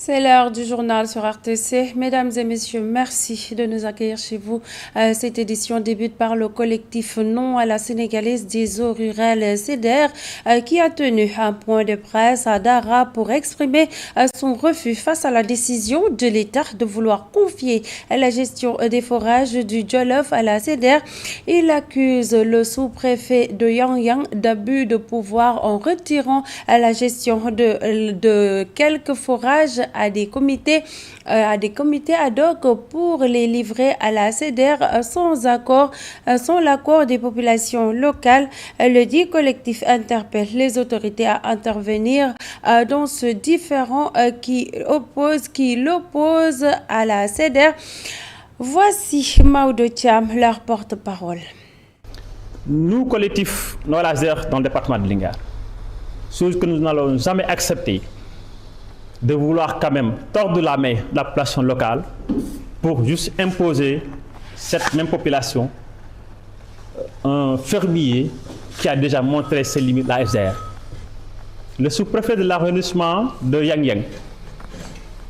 C'est l'heure du journal sur RTC. Mesdames et messieurs, merci de nous accueillir chez vous. Cette édition débute par le collectif Non à la Sénégalaise des eaux rurales CEDER qui a tenu un point de presse à Dara pour exprimer son refus face à la décision de l'État de vouloir confier la gestion des forages du Djolof à la CEDER. Il accuse le sous-préfet de Yang d'abus de pouvoir en retirant la gestion de quelques forages à des comités ad hoc pour les livrer à la CEDER sans l'accord des populations locales. Le dit collectif interpelle les autorités à intervenir dans ce différend qui l'oppose à la CEDER. Voici Maodo Thiam, leur porte-parole. Nous, collectif Noir-Laser dans le département de Linguère, chose que nous n'allons jamais accepter, de vouloir quand même tordre la main de la population locale pour juste imposer cette même population un fermier qui a déjà montré ses limites, la SDR. Le sous-préfet de l'arrondissement de Yang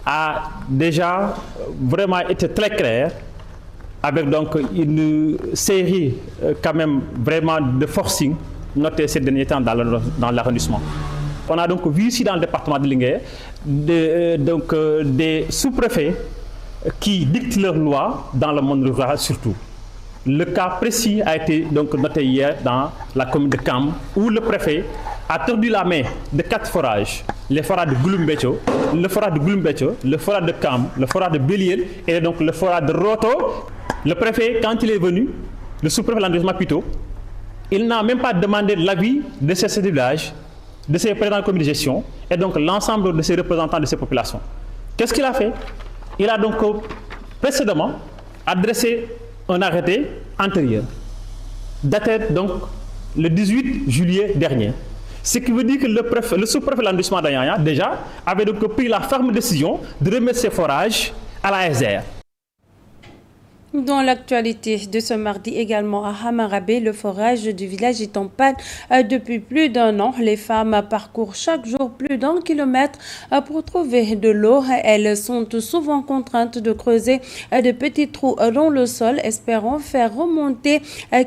a déjà vraiment été très clair avec donc une série quand même vraiment de forcing noté ces derniers temps dans l'arrondissement. On a donc vu ici dans le département de Linguère des sous-préfets qui dictent leurs lois dans le monde rural surtout. Le cas précis a été donc noté hier dans la commune de Kam où le préfet a tordu la main de 4 forages. Les forages de Gouloumbétio, le forage de Gouloumbétio, le forage de Kam, le forage de Béliel et donc le forage de Roto. Le préfet, quand il est venu, le sous-préfet de l'arrondissement plutôt, il n'a même pas demandé l'avis de ces villages, de ses présidents de comité de gestion et donc l'ensemble de ses représentants de ces populations. Qu'est-ce qu'il a fait? Il a donc précédemment adressé un arrêté antérieur, daté donc le 18 juillet dernier. Ce qui veut dire que le sous-préfet de l'arrondissement d'Anyanya déjà avait donc pris la ferme décision de remettre ses forages à la SDR. Dans l'actualité de ce mardi également à Hamarabé, le forage du village est en panne depuis plus d'un an. Les femmes parcourent chaque jour plus d'1 kilomètre pour trouver de l'eau. Elles sont souvent contraintes de creuser de petits trous dans le sol, espérant faire remonter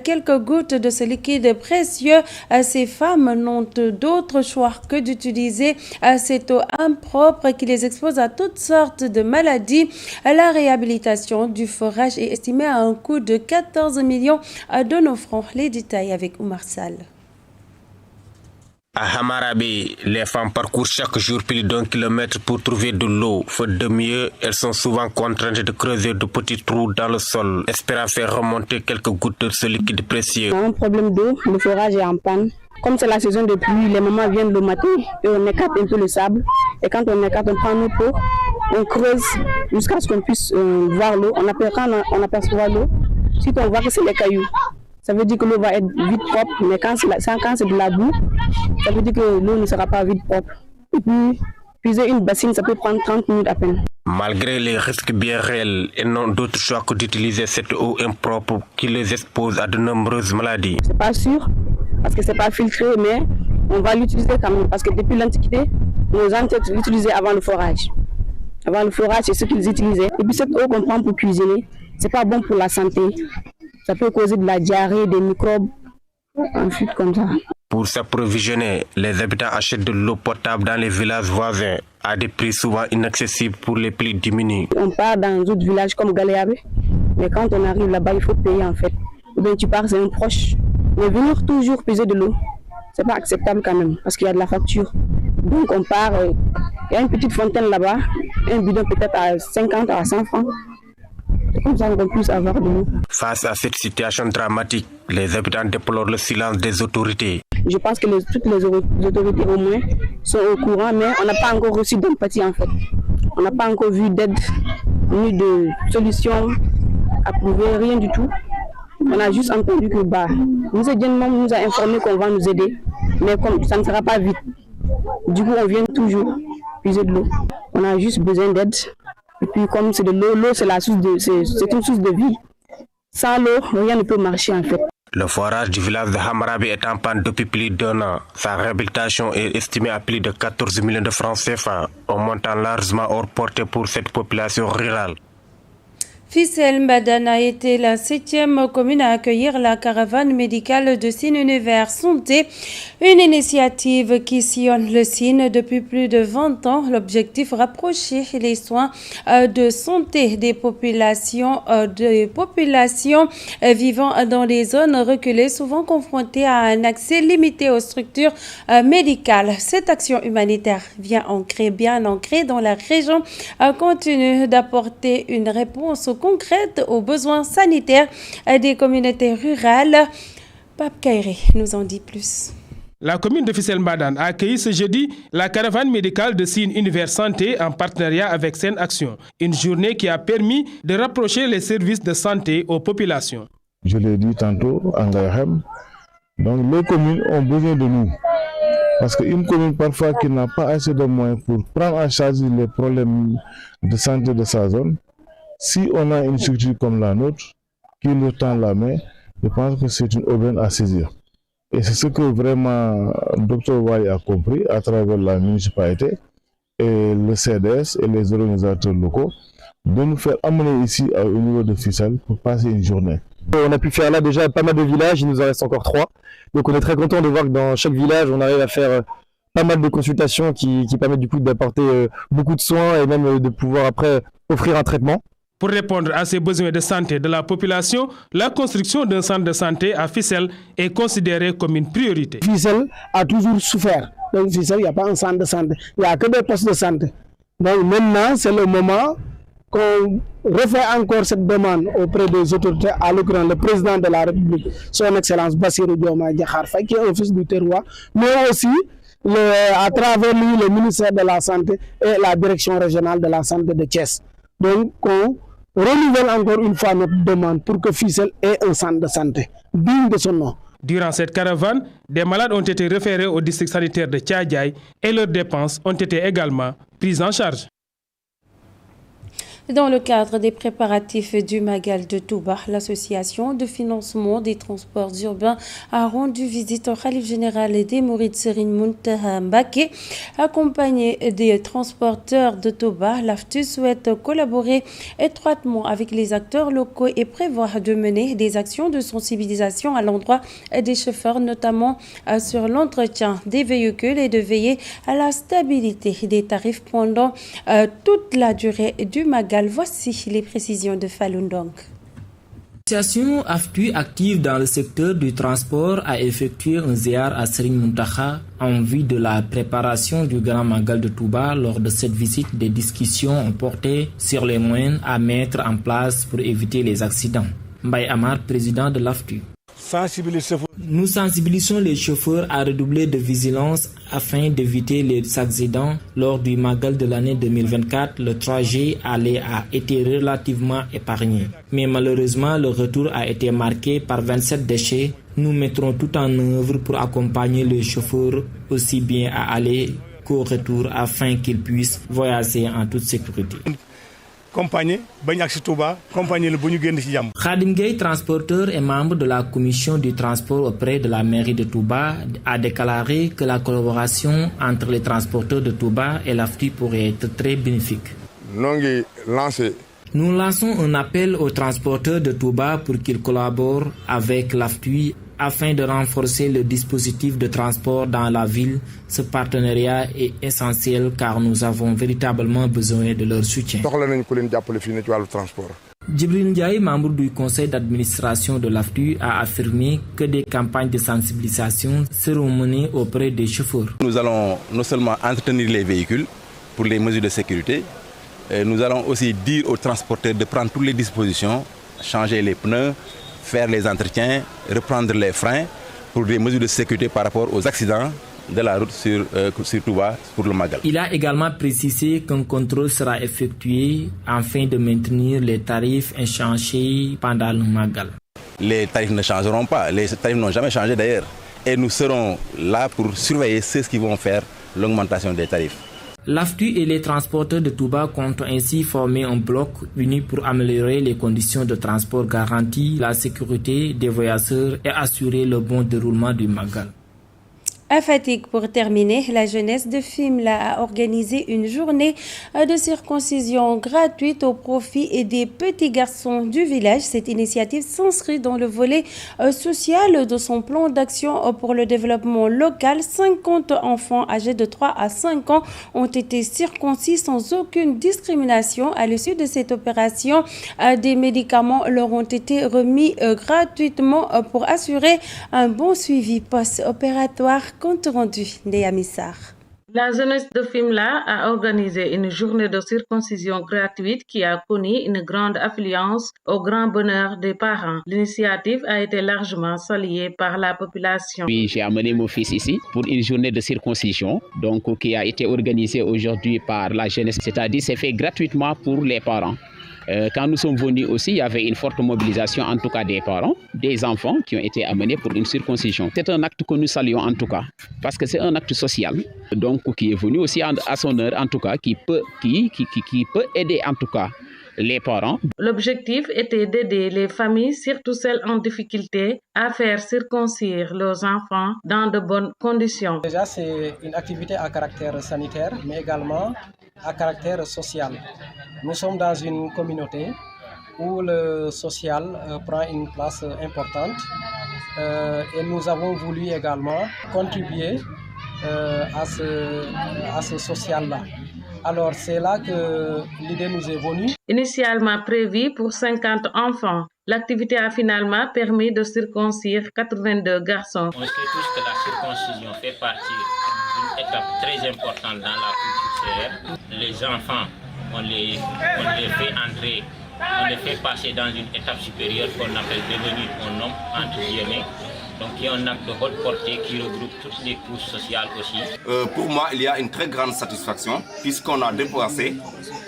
quelques gouttes de ce liquide précieux. Ces femmes n'ont d'autre choix que d'utiliser cette eau impropre qui les expose à toutes sortes de maladies. La réhabilitation du forage est estimé à un coût de 14 millions de nos francs. Les détails avec Oumar Sall. À Hamarabé, les femmes parcourent chaque jour plus d'1 kilomètre pour trouver de l'eau. Faute de mieux, elles sont souvent contraintes de creuser de petits trous dans le sol, espérant faire remonter quelques gouttes de ce liquide précieux. On a un problème d'eau, le forage est en panne. Comme c'est la saison de pluie, les mamans viennent le matin et on écarte un peu le sable. Et quand on écarte, on prend nos pots, on creuse jusqu'à ce qu'on puisse voir l'eau. On aperçoit l'eau. Si on voit que c'est les cailloux, ça veut dire que l'eau va être vite propre. Mais quand c'est de la boue, ça veut dire que l'eau ne sera pas vite propre. Et puis, puiser une bassine, ça peut prendre 30 minutes à peine. Malgré les risques bien réels, elles n'ont d'autre choix que d'utiliser cette eau impropre qui les expose à de nombreuses maladies. C'est pas sûr, parce que c'est pas filtré, mais on va l'utiliser quand même. Parce que depuis l'Antiquité, nos ancêtres l'utilisaient avant le forage. Avant le forage, c'est ce qu'ils utilisaient. Et puis cette eau qu'on prend pour cuisiner, c'est pas bon pour la santé. Ça peut causer de la diarrhée, des microbes, un fuite comme ça. Pour s'approvisionner, les habitants achètent de l'eau potable dans les villages voisins à des prix souvent inaccessibles pour les plus démunis. On part dans d'autres villages comme Galéabé, mais quand on arrive là-bas, il faut payer en fait. Ou bien tu pars, c'est un proche. Mais venir toujours puiser de l'eau, c'est pas acceptable quand même, parce qu'il y a de la facture. Donc on part, il y a une petite fontaine là-bas, un bidon peut-être à 50 à 100 francs. C'est comme ça qu'on puisse avoir de l'eau. Face à cette situation dramatique, les habitants déplorent le silence des autorités. Je pense que toutes les autorités au moins sont au courant, mais on n'a pas encore reçu d'empathie en fait. On n'a pas encore vu d'aide, ni de solution approuvée, rien du tout. On a juste entendu que nous a informé qu'on va nous aider, mais comme ça ne sera pas vite. Du coup, on vient toujours puiser de l'eau. On a juste besoin d'aide. Et puis comme c'est de l'eau, c'est une source de vie. Sans l'eau, rien ne peut marcher en fait. Le forage du village de Hamarabi est en panne depuis plus d'1 an. Sa réhabilitation est estimée à plus de 14 millions de francs CFA, un montant largement hors portée pour cette population rurale. Fissel Mbadan a été la 7e commune à accueillir la caravane médicale de Sine Univers Santé, une initiative qui sillonne le Sine depuis plus de 20 ans. L'objectif, rapprocher les soins de santé des populations vivant dans des zones reculées, souvent confrontées à un accès limité aux structures médicales. Cette action humanitaire bien ancrée dans la région continue d'apporter une réponse concrète aux besoins sanitaires des communautés rurales. Pape Kairé nous en dit plus. La commune de Fissel Mbadan a accueilli ce jeudi la caravane médicale de Sine Univers Santé en partenariat avec Sen Action. Une journée qui a permis de rapprocher les services de santé aux populations. Je l'ai dit tantôt en Gaïhem, donc les communes ont besoin de nous. Parce qu'une commune parfois qui n'a pas assez de moyens pour prendre en charge les problèmes de santé de sa zone, si on a une structure comme la nôtre qui nous tend la main, je pense que c'est une aubaine à saisir. Et c'est ce que vraiment Dr Wali a compris à travers la municipalité et le CDS et les organisateurs locaux de nous faire amener ici au niveau de Fissel pour passer une journée. On a pu faire là déjà pas mal de villages, il nous en reste encore 3. Donc on est très content de voir que dans chaque village on arrive à faire pas mal de consultations qui permettent du coup d'apporter beaucoup de soins et même de pouvoir après offrir un traitement. Pour répondre à ces besoins de santé de la population, la construction d'un centre de santé à Fissel est considérée comme une priorité. Fissel a toujours souffert. Donc Fissel, il n'y a pas un centre de santé, il n'y a que des postes de santé. Donc maintenant, c'est le moment qu'on refait encore cette demande auprès des autorités, à l'occurrence le président de la République, son Excellence Bassirou Diomaye Diakhar Faye, qui est office du terroir, mais aussi à travers lui le ministère de la Santé et la direction régionale de la santé de Thiès. Donc on renouvelle encore une fois notre demande pour que Fissel ait un centre de santé digne de son nom. Durant cette caravane, des malades ont été référés au district sanitaire de Tchadjaï et leurs dépenses ont été également prises en charge. Dans le cadre des préparatifs du Magal de Touba, l'association de financement des transports urbains a rendu visite au Khalif général des Mourides Serigne Mountakha Mbacké. Accompagné des transporteurs de Touba, l'AFTU souhaite collaborer étroitement avec les acteurs locaux et prévoir de mener des actions de sensibilisation à l'endroit des chauffeurs, notamment sur l'entretien des véhicules et de veiller à la stabilité des tarifs pendant toute la durée du Magal. Voici les précisions de Falundong. L'association AFTU active dans le secteur du transport a effectué un ziar à Serigne Mountakha en vue de la préparation du Grand Magal de Touba. Lors de cette visite, des discussions ont porté sur les moyens à mettre en place pour éviter les accidents. Mbaye Amar, président de l'AFTU. Nous sensibilisons les chauffeurs à redoubler de vigilance afin d'éviter les accidents. Lors du Magal de l'année 2024, le trajet aller a été relativement épargné. Mais malheureusement, le retour a été marqué par 27 déchets. Nous mettrons tout en œuvre pour accompagner les chauffeurs aussi bien à aller qu'au retour afin qu'ils puissent voyager en toute sécurité. Khadim Gueye, transporteur et membre de la commission du transport auprès de la mairie de Touba, a déclaré que la collaboration entre les transporteurs de Touba et l'AFTU pourrait être très bénéfique. Nous lançons un appel aux transporteurs de Touba pour qu'ils collaborent avec l'AFTU afin de renforcer le dispositif de transport dans la ville. Ce partenariat est essentiel car nous avons véritablement besoin de leur soutien. Djibril Ndiaye, membre du conseil d'administration de l'AFTU, a affirmé que des campagnes de sensibilisation seront menées auprès des chauffeurs. Nous allons non seulement entretenir les véhicules pour les mesures de sécurité, nous allons aussi dire aux transporteurs de prendre toutes les dispositions, changer les pneus, faire les entretiens, reprendre les freins pour des mesures de sécurité par rapport aux accidents de la route sur Touba pour le Magal. Il a également précisé qu'un contrôle sera effectué afin de maintenir les tarifs inchangés pendant le Magal. Les tarifs ne changeront pas, les tarifs n'ont jamais changé d'ailleurs. Et nous serons là pour surveiller ceux qui vont faire l'augmentation des tarifs. L'AFTU et les transporteurs de Touba comptent ainsi former un bloc uni pour améliorer les conditions de transport, garantir la sécurité des voyageurs et assurer le bon déroulement du Magal. À Fatigue, pour terminer, la jeunesse de Fimela a organisé une journée de circoncision gratuite au profit des petits garçons du village. Cette initiative s'inscrit dans le volet social de son plan d'action pour le développement local. 50 enfants âgés de 3 à 5 ans ont été circoncis sans aucune discrimination. À l'issue de cette opération, des médicaments leur ont été remis gratuitement pour assurer un bon suivi post-opératoire. Compte rendu, Ndéa Missar. La jeunesse de Fimela a organisé une journée de circoncision gratuite qui a connu une grande affluence au grand bonheur des parents. L'initiative a été largement saluée par la population. Oui, j'ai amené mon fils ici pour une journée de circoncision qui a été organisée aujourd'hui par la jeunesse, c'est-à-dire c'est fait gratuitement pour les parents. Quand nous sommes venus aussi, il y avait une forte mobilisation, en tout cas des parents, des enfants qui ont été amenés pour une circoncision. C'est un acte que nous saluons en tout cas, parce que c'est un acte social, donc qui est venu aussi à son heure, en tout cas, qui peut aider en tout cas les parents. L'objectif était d'aider les familles, surtout celles en difficulté, à faire circoncire leurs enfants dans de bonnes conditions. Déjà, c'est une activité à caractère sanitaire, mais également à caractère social. Nous sommes dans une communauté où le social prend une place importante et nous avons voulu également contribuer à ce social-là. Alors c'est là que l'idée nous est venue. Initialement prévue pour 50 enfants, l'activité a finalement permis de circoncire 82 garçons. On sait tous que la circoncision fait partie d'une étape très importante dans la culture sérère. Les enfants, on les fait entrer, on les fait passer dans une étape supérieure qu'on appelle devenir un homme, entre guillemets. Donc il y a un acte de haute portée qui regroupe toutes les couches sociales aussi. Pour moi, il y a une très grande satisfaction puisqu'on a dépassé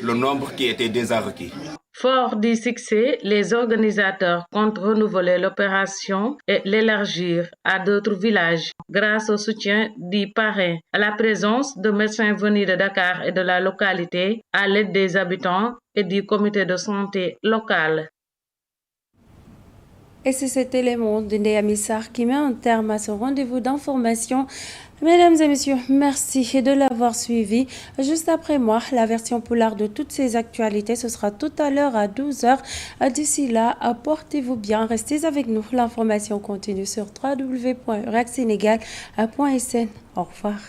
le nombre qui était déjà requis. Fort du succès, les organisateurs comptent renouveler l'opération et l'élargir à d'autres villages grâce au soutien du parrain, à la présence de médecins venus de Dakar et de la localité, à l'aide des habitants et du comité de santé local. Et c'est cet élément de Ndéa Missar qui met un terme à ce rendez-vous d'information. Mesdames et messieurs, merci de l'avoir suivi. Juste après moi, la version poulard de toutes ces actualités, ce sera tout à l'heure à 12h. D'ici là, portez-vous bien, restez avec nous. L'information continue sur www.uracsénégal.sn. Au revoir.